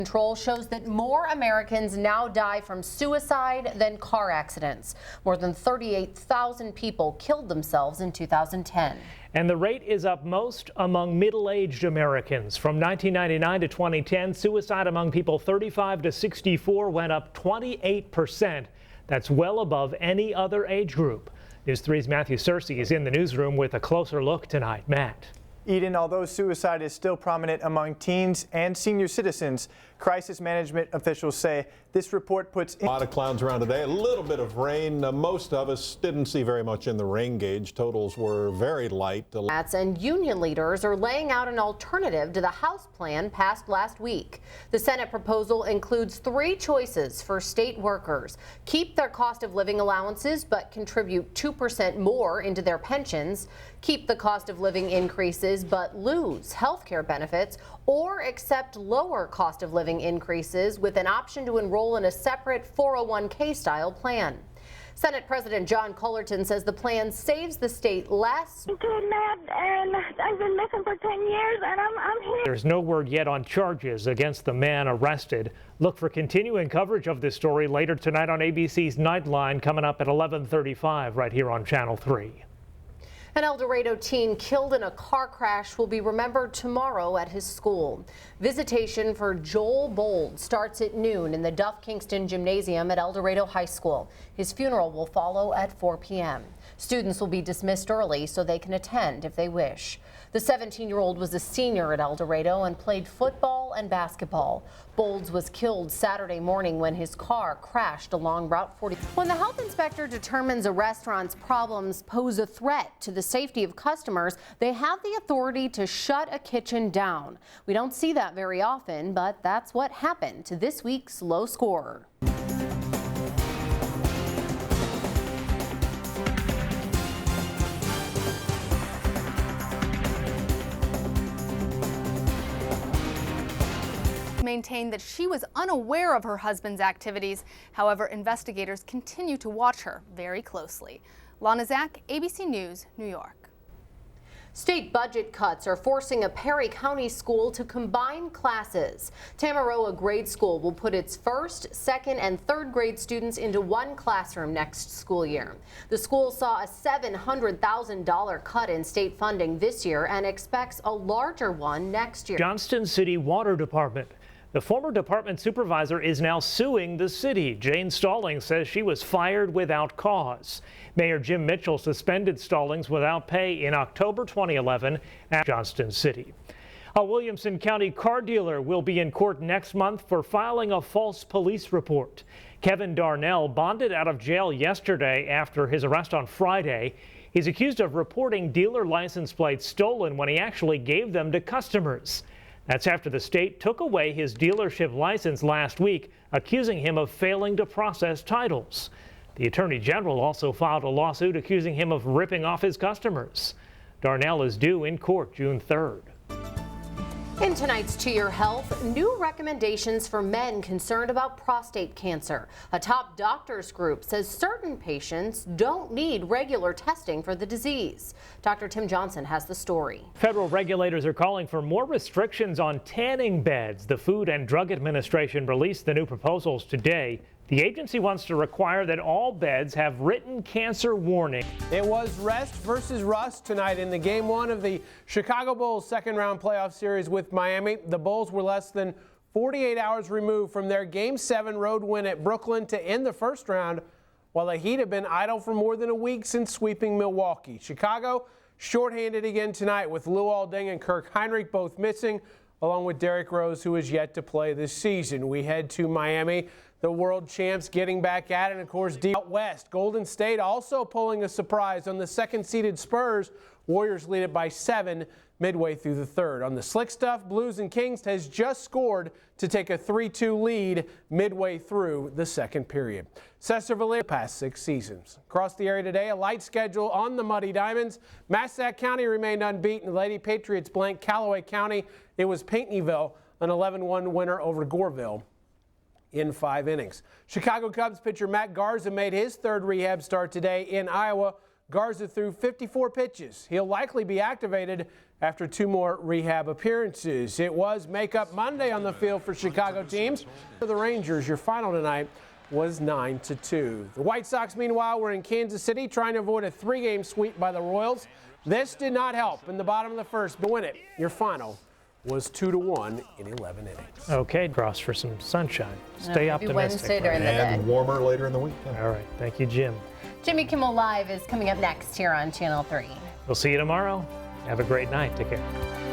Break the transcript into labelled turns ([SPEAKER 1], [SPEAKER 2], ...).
[SPEAKER 1] Control shows that more Americans now die from suicide than car accidents. More than 38,000 people killed themselves in 2010.
[SPEAKER 2] And the rate is up most among middle-aged Americans. From 1999 to 2010, suicide among people 35 to 64 went up 28%. That's well above any other age group. News 3's Matthew Searcy is in the newsroom with a closer look tonight. Matt.
[SPEAKER 3] Eden, although suicide is still prominent among teens and senior citizens, crisis management officials say this report puts
[SPEAKER 4] a lot of clouds around today, a little bit of rain. Most of us didn't see very much in the rain gauge. Totals were very light.
[SPEAKER 1] And union leaders are laying out an alternative to the House plan passed last week. The Senate proposal includes 3 choices for state workers: keep their cost of living allowances but contribute 2% more into their pensions, keep the cost of living increases but lose health care benefits, or accept lower cost of living increases with an option to enroll in a separate 401k style plan. Senate President John Cullerton says the plan saves the state less.
[SPEAKER 5] I'm kidnapped and I've been missing for 10 years and I'm here.
[SPEAKER 2] There's no word yet on charges against the man arrested. Look for continuing coverage of this story later tonight on ABC's Nightline, coming up at 11:35 right here on Channel 3.
[SPEAKER 1] An El Dorado teen killed in a car crash will be remembered tomorrow at his school. Visitation for Joel Bold starts at noon in the Duff Kingston Gymnasium at El Dorado High School. His funeral will follow at 4 p.m. Students will be dismissed early so they can attend if they wish. The 17-year-old was a senior at El Dorado and played football and basketball. Bolds was killed Saturday morning when his car crashed along Route 40. When the health inspector determines a restaurant's problems pose a threat to the safety of customers, they have the authority to shut a kitchen down. We don't see that very often, but that's what happened to this week's low scorer.
[SPEAKER 6] Maintained that she was unaware of her husband's activities. However, investigators continue to watch her very closely. Lana Zach, ABC News, New York.
[SPEAKER 1] State budget cuts are forcing a Perry County school to combine classes. Tamaroa Grade School will put its 1st, 2nd, and 3rd grade students into one classroom next school year. The school saw a $700,000 cut in state funding this year and expects a larger one next year.
[SPEAKER 2] Johnston City Water Department. The former department supervisor is now suing the city. Jane Stallings says she was fired without cause. Mayor Jim Mitchell suspended Stallings without pay in October 2011 at Johnston City. A Williamson County car dealer will be in court next month for filing a false police report. Kevin Darnell bonded out of jail yesterday after his arrest on Friday. He's accused of reporting dealer license plates stolen when he actually gave them to customers. That's after the state took away his dealership license last week, accusing him of failing to process titles. The Attorney General also filed a lawsuit accusing him of ripping off his customers. Darnell is due in court June 3rd.
[SPEAKER 1] In tonight's To Your Health, new recommendations for men concerned about prostate cancer. A top doctors group says certain patients don't need regular testing for the disease. Dr. Tim Johnson has the story.
[SPEAKER 2] Federal regulators are calling for more restrictions on tanning beds. The Food and Drug Administration released the new proposals today. The agency wants to require that all beds have written cancer warning.
[SPEAKER 7] It was rest versus rust tonight in the Game 1 of the Chicago Bulls' second-round playoff series with Miami. The Bulls were less than 48 hours removed from their Game 7 road win at Brooklyn to end the first round, while the Heat have been idle for more than a week since sweeping Milwaukee. Chicago shorthanded again tonight with Lou Alding and Kirk Heinrich both missing, along with Derrick Rose, who is yet to play this season. We head to Miami. The world champs getting back at it, and of course, deep out west, Golden State also pulling a surprise on the second-seeded Spurs. Warriors lead it by 7 midway through the third. On the slick stuff, Blues and Kings has just scored to take a 3-2 lead midway through the second period. Cesar Valera past 6 seasons. Across the area today, a light schedule on the Muddy Diamonds. Massac County remained unbeaten. The Lady Patriots blanked Callaway County. It was Pinckneyville, an 11-1 winner over Goreville in 5 innings. Chicago Cubs pitcher Matt Garza made his 3rd rehab start today in Iowa. Garza threw 54 pitches. He'll likely be activated after 2 more rehab appearances. It was Makeup Monday on the field for Chicago teams. For the Rangers, your final tonight was 9-2. The White Sox, meanwhile, were in Kansas City trying to avoid a 3-game sweep by the Royals. This did not help in the bottom of the first, but win it. Your final was 2-1 in 11 innings.
[SPEAKER 2] Okay, cross for some sunshine. Stay
[SPEAKER 1] Maybe
[SPEAKER 2] optimistic.
[SPEAKER 1] Wednesday during the day.
[SPEAKER 4] And warmer later in the week.
[SPEAKER 2] All right, thank you, Jim.
[SPEAKER 1] Jimmy Kimmel Live is coming up next here on Channel 3.
[SPEAKER 2] We'll see you tomorrow. Have a great night. Take care.